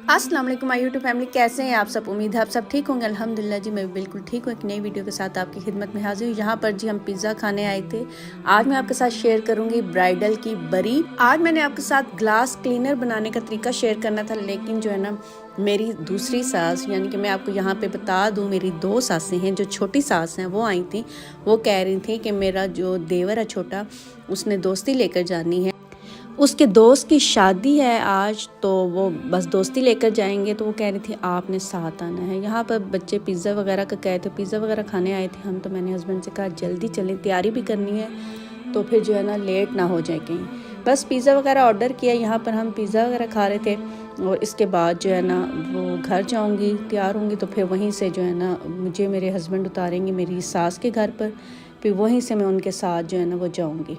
अस्सलाम वालेकुम my YouTube family, कैसे हैं आप सब। उम्मीद है आप सब ठीक होंगे। अल्हम्दुलिल्लाह जी, मैं बिल्कुल ठीक हूँ। एक नई वीडियो के साथ आपकी खिदमत में हाजिर हूँ। यहाँ पर जी हम पिज़्ज़ा खाने आए थे। आज मैं आपके साथ शेयर करूँगी ब्राइडल की बरी। आज मैंने आपके साथ ग्लास क्लीनर बनाने का तरीका शेयर करना था, लेकिन जो है ना मेरी दूसरी सास, यानी कि मैं आपको यहाँ पे बता दूँ, मेरी दो सासें हैं। जो छोटी सास हैं वो आई थी, वो कह रही थी कि मेरा जो देवर है छोटा, उसने दोस्ती लेकर जानी है, उसके दोस्त की शादी है आज, तो वो बस दोस्ती लेकर जाएंगे। तो वो कह रही थी आपने साथ आना है। यहाँ पर बच्चे पिज़्ज़ा वगैरह का कहे थे, पिज़्ज़ा वगैरह खाने आए थे हम। तो मैंने हस्बैंड से कहा जल्दी चलें, तैयारी भी करनी है, तो फिर जो है ना लेट ना हो जाए कहीं। बस पिज़्ज़ा वगैरह ऑर्डर किया। यहाँ पर हम पिज़्ज़ा वगैरह खा रहे थे, और इसके बाद जो है ना वो घर जाऊँगी, तैयार होंगी, तो फिर वहीं से जो है ना मुझे मेरे हस्बैंड उतारेंगे मेरी सास के घर पर, फिर वहीं से मैं उनके साथ जो है ना वो जाऊँगी।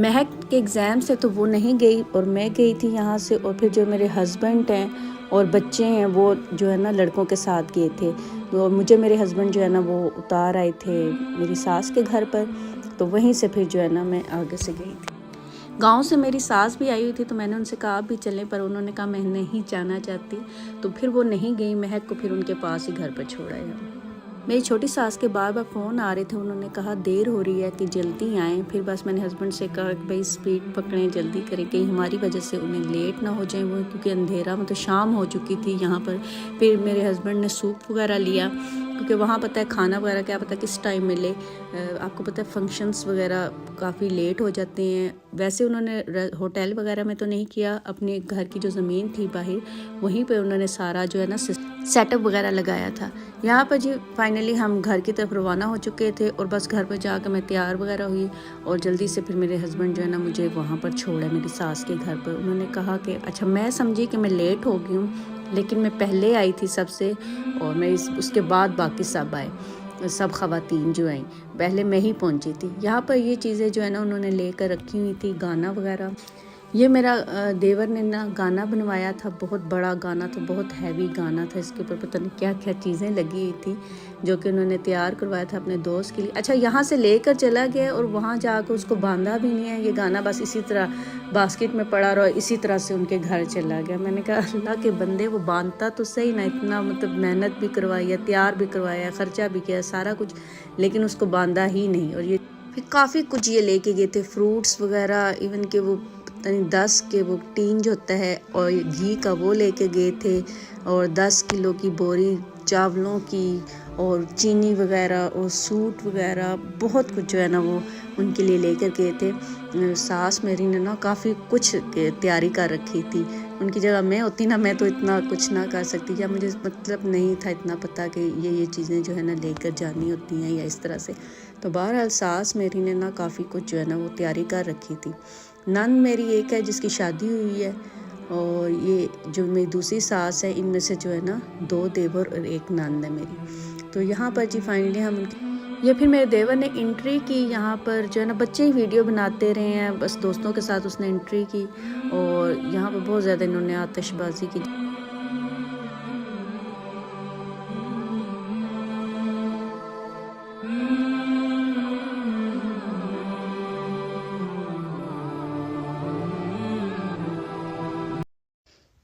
महक के एग्ज़ाम से तो वो नहीं गई, और मैं गई थी यहाँ से। और फिर जो मेरे हस्बैंड हैं और बच्चे हैं वो जो है ना लड़कों के साथ गए थे। तो मुझे मेरे हस्बैंड जो है ना वो उतार आए थे मेरी सास के घर पर, तो वहीं से फिर जो है ना मैं आगे से गई थी। गांव से मेरी सास भी आई हुई थी, तो मैंने उनसे कहा आप भी चलें, पर उन्होंने कहा मैं नहीं जाना चाहती, तो फिर वो नहीं गई। महक को फिर उनके पास ही घर पर छोड़ा है। मेरी छोटी सास के बार बार फ़ोन आ रहे थे, उन्होंने कहा देर हो रही है कि जल्दी आएँ। फिर बस मैंने हस्बैंड से कहा कि भाई स्पीड पकड़ें, जल्दी करें, कहीं हमारी वजह से उन्हें लेट ना हो जाए वो, क्योंकि अंधेरा मतलब शाम हो चुकी थी यहाँ पर। फिर मेरे हस्बैंड ने सूप वगैरह लिया, क्योंकि वहाँ पता है खाना वगैरह क्या पता किस टाइम मिले। आपको पता है फंक्शंस वगैरह काफ़ी लेट हो जाते हैं। वैसे उन्होंने होटल वगैरह में तो नहीं किया, अपने घर की जो ज़मीन थी बाहर, वहीं पे उन्होंने सारा जो है ना सेटअप वगैरह लगाया था। यहाँ पर जी फाइनली हम घर की तरफ रवाना हो चुके थे, और बस घर पर जाकर मैं तैयार वगैरह हुई, और जल्दी से फिर मेरे हस्बैंड जो है ना मुझे वहाँ पर छोड़ा मेरी सास के घर पर। उन्होंने कहा कि अच्छा, मैं समझी कि मैं लेट हो गई हूँ, लेकिन मैं पहले आई थी सबसे, और मैं उसके बाद बाकी सब आए, सब ख़वातीन जो आई, पहले मैं ही पहुंची थी। यहाँ पर ये चीज़ें जो है ना उन्होंने लेकर रखी हुई थी, गाना वगैरह। ये मेरा देवर ने ना गाना बनवाया था, बहुत बड़ा गाना था, बहुत हैवी गाना था। इसके ऊपर पता नहीं क्या क्या चीज़ें लगी हुई थी, जो कि उन्होंने तैयार करवाया था अपने दोस्त के लिए। अच्छा, यहाँ से लेकर चला गया और वहाँ जाकर उसको बांधा भी नहीं है। ये गाना बस इसी तरह बास्केट में पड़ा रहा, इसी तरह से उनके घर चला गया। मैंने कहा अल्लाह के बंदे, वो बांधता तो सही ना, इतना मतलब मेहनत भी करवाई है, तैयार भी करवाया, ख़र्चा भी किया, सारा कुछ, लेकिन उसको बांधा ही नहीं। और ये फिर काफ़ी कुछ ये लेके गए थे, फ्रूट्स वगैरह, इवन के वो पता नहीं 10 के वो टीन जो होता है और घी का, वो लेके गए थे, और 10 किलो की बोरी चावलों की, और चीनी वगैरह, और सूट वगैरह, बहुत कुछ जो है ना वो उनके लिए लेकर गए थे। सास मेरी ने ना काफ़ी कुछ तैयारी कर रखी थी। उनकी जगह मैं होती ना, मैं तो इतना कुछ ना कर सकती, या मुझे मतलब नहीं था इतना पता कि ये चीज़ें जो है ना लेकर जानी होती हैं या इस तरह से। तो बहरहाल सास मेरी ने ना काफ़ी कुछ जो है ना वो तैयारी कर रखी थी। नंद मेरी एक है जिसकी शादी हुई है, और ये जो मेरी दूसरी सास है, इनमें से जो है ना 2 देवर और 1 नंद है मेरी। तो यहाँ पर जी फाइनली हम ये फिर मेरे देवर ने एंट्री की। यहाँ पर जो है ना बच्चे ही वीडियो बनाते रहे हैं, बस दोस्तों के साथ उसने एंट्री की, और यहाँ पर बहुत ज़्यादा इन्होंने आतिशबाजी की।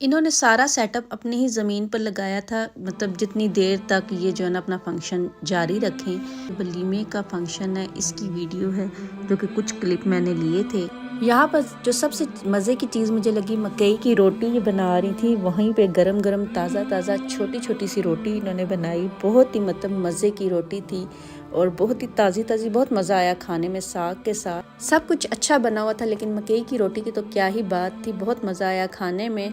इन्होंने सारा सेटअप अपनी ही ज़मीन पर लगाया था, मतलब जितनी देर तक ये जो है ना अपना फंक्शन जारी रखें। वलीमे का फंक्शन है, इसकी वीडियो है, जो कि कुछ क्लिप मैंने लिए थे। यहाँ पर जो सबसे मज़े की चीज़ मुझे लगी, मकई की रोटी ये बना रही थी, वहीं पे गरम गरम ताज़ा ताज़ा छोटी छोटी सी रोटी इन्होंने बनाई। बहुत ही मतलब मज़े की रोटी थी, और बहुत ही ताज़ी ताज़ी, बहुत मज़ा आया खाने में, साग के साथ सब कुछ अच्छा बना हुआ था। लेकिन मकई की रोटी की तो क्या ही बात थी, बहुत मज़ा आया खाने में।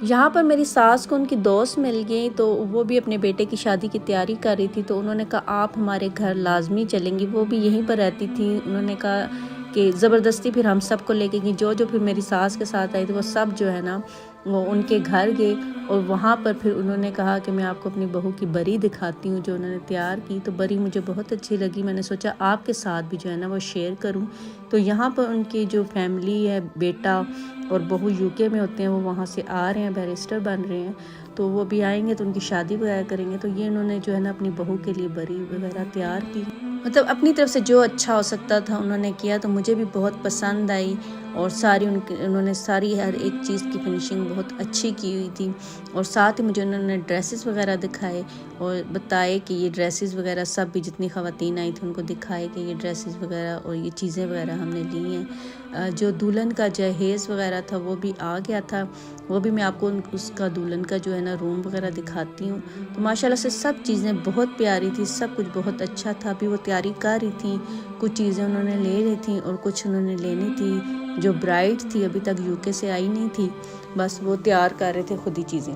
यहाँ पर मेरी सास को उनकी दोस्त मिल गई, तो वो भी अपने बेटे की शादी की तैयारी कर रही थी, तो उन्होंने कहा आप हमारे घर लाजमी चलेंगी। वो भी यहीं पर रहती थी। उन्होंने कहा कि ज़बरदस्ती फिर हम सबको लेके गई। जो फिर मेरी सास के साथ आई थी वो सब जो है ना वो उनके घर गए, और वहाँ पर फिर उन्होंने कहा कि मैं आपको अपनी बहू की बरी दिखाती हूँ जो उन्होंने तैयार की। तो बरी मुझे बहुत अच्छी लगी, मैंने सोचा आपके साथ भी जो है ना वो शेयर करूँ। तो यहाँ पर उनकी जो फैमिली है, बेटा और बहू यूके में होते हैं, वो वहाँ से आ रहे हैं, बैरिस्टर बन रहे हैं। तो वो भी आएंगे तो उनकी शादी वगैरह करेंगे। तो ये इन्होंने जो है ना अपनी बहू के लिए बरी वगैरह तैयार की, मतलब अपनी तरफ से जो अच्छा हो सकता था उन्होंने किया। तो मुझे भी बहुत पसंद आई और सारी उन्होंने सारी हर एक चीज़ की फिनिशिंग बहुत अच्छी की हुई थी। और साथ ही मुझे उन्होंने ड्रेसेस वगैरह दिखाए और बताए कि ये ड्रेसेस वगैरह सब भी जितनी ख़वातीन आई थी उनको दिखाए कि ये ड्रेसेस वगैरह और ये चीज़ें वगैरह हमने ली हैं। जो दुल्हन का जहेज़ वगैरह था वो भी आ गया था, वो भी मैं आपको उसका दुल्हन का जो है ना रूम वगैरह दिखाती हूँ। तो माशाल्लाह से सब चीज़ें बहुत प्यारी थी, सब कुछ बहुत अच्छा था। अभी वो तैयारी कर रही थी, कुछ चीज़ें उन्होंने ले ली थी और कुछ उन्होंने लेनी थी। जो ब्राइड थी अभी तक यूके से आई नहीं थी, बस वो तैयार कर रहे थे खुद ही चीज़ें।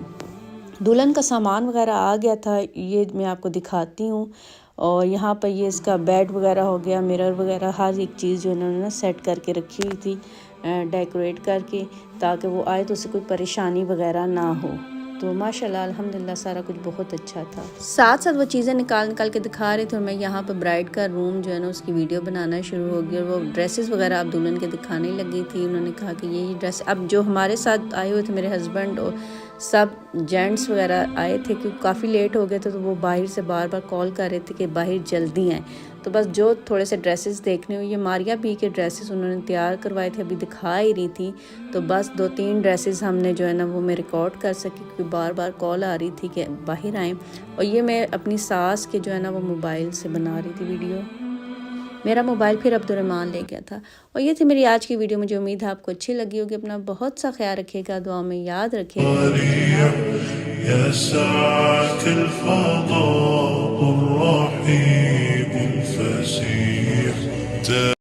दुल्हन का सामान वगैरह आ गया था, ये मैं आपको दिखाती हूँ। और यहाँ पर ये इसका बेड वगैरह हो गया, मिरर वगैरह, हर एक चीज़ जो इन्होंने ना सेट करके रखी हुई थी डेकोरेट करके, ताकि वो आए तो उसे कोई परेशानी वगैरह ना हो। तो माशाल्लाह अल्हम्दुलिल्लाह सारा कुछ बहुत अच्छा था। साथ साथ वो चीज़ें निकाल के दिखा रहे थे और मैं यहाँ पर ब्राइड का रूम जो है ना उसकी वीडियो बनाना शुरू हो गई और वो ड्रेसेस वगैरह अब दुल्हन के दिखाने लगी थी। उन्होंने कहा कि ये ड्रेस, अब जो हमारे साथ आए हुए थे मेरे हस्बैंड और सब जेंट्स वगैरह आए थे क्योंकि काफ़ी लेट हो गए थे, तो वो बाहर से बार बार कॉल कर रहे थे कि बाहर जल्दी आए। तो बस जो थोड़े से ड्रेसेस देखने हुए, ये मारिया बी के ड्रेसेस उन्होंने तैयार करवाए थे, अभी दिखा ही रही थी। तो बस 2-3 ड्रेसेस हमने जो है ना वो मैं रिकॉर्ड कर सकी क्योंकि बार बार कॉल आ रही थी कि बाहर आएँ। और ये मैं अपनी सास के जो है ना वो मोबाइल से बना रही थी वीडियो, मेरा मोबाइल फिर अब्दुर्रहमान ले गया था। और ये थी मेरी आज की वीडियो, मुझे उम्मीद है आपको अच्छी लगी होगी। अपना बहुत सा ख्याल रखिएगा, दुआ में याद रखिएगा।